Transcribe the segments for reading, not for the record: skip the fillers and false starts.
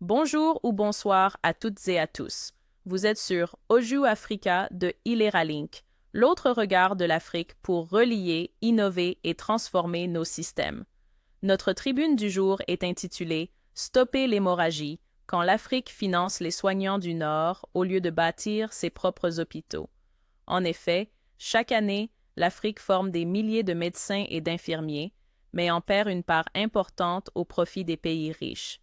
Bonjour ou bonsoir à toutes et à tous. Vous êtes sur Oju Africa de Ilera Link, l'autre regard de l'Afrique pour relier, innover et transformer nos systèmes. Notre tribune du jour est intitulée Stopper l'hémorragie, quand l'Afrique finance les soignants du Nord au lieu de bâtir ses propres hôpitaux. En effet, chaque année, l'Afrique forme des milliers de médecins et d'infirmiers, mais en perd une part importante au profit des pays riches.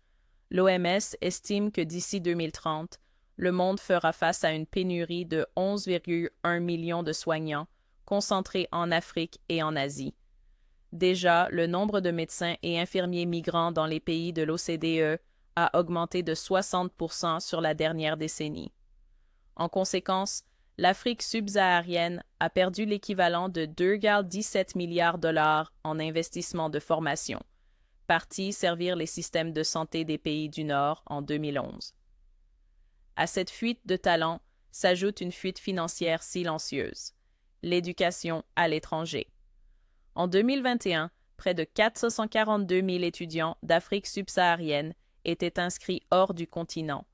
L'OMS estime que d'ici 2030, le monde fera face à une pénurie de 11,1 millions de soignants, concentrés en Afrique et en Asie. Déjà, le nombre de médecins et infirmiers migrants dans les pays de l'OCDE a augmenté de 60% sur la dernière décennie. En conséquence, l'Afrique subsaharienne a perdu l'équivalent de 2,17 milliards de dollars en investissement de formation, parti servir les systèmes de santé des pays du Nord en 2011. À cette fuite de talents s'ajoute une fuite financière silencieuse, l'éducation à l'étranger. En 2021, près de 442 000 étudiants d'Afrique subsaharienne étaient inscrits hors du continent.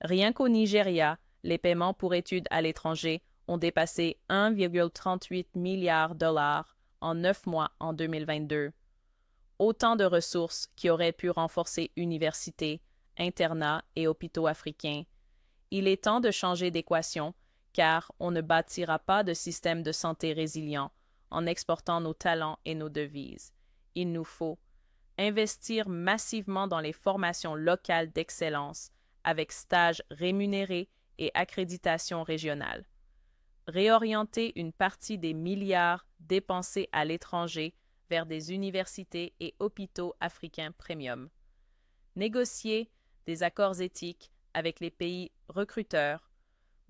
Rien qu'au Nigeria, les paiements pour études à l'étranger ont dépassé 1,38 milliard de dollars en 9 mois en 2022. Autant de ressources qui auraient pu renforcer universités, internats et hôpitaux africains. Il est temps de changer d'équation, car on ne bâtira pas de système de santé résilient en exportant nos talents et nos devises. Il nous faut investir massivement dans les formations locales d'excellence, avec stages rémunérés et accréditation régionale. Réorienter une partie des milliards dépensés à l'étranger vers des universités et hôpitaux africains premium. Négocier des accords éthiques avec les pays recruteurs,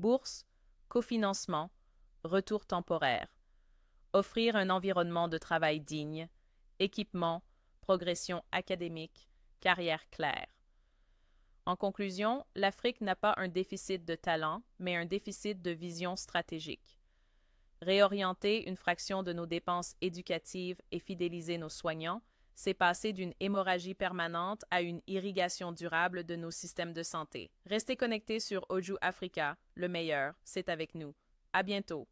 bourses, cofinancement, retour temporaire. Offrir un environnement de travail digne, équipement, progression académique, carrière claire. En conclusion, l'Afrique n'a pas un déficit de talent, mais un déficit de vision stratégique. Réorienter une fraction de nos dépenses éducatives et fidéliser nos soignants, c'est passer d'une hémorragie permanente à une irrigation durable de nos systèmes de santé. Restez connectés sur Oju Africa, le meilleur, c'est avec nous. À bientôt.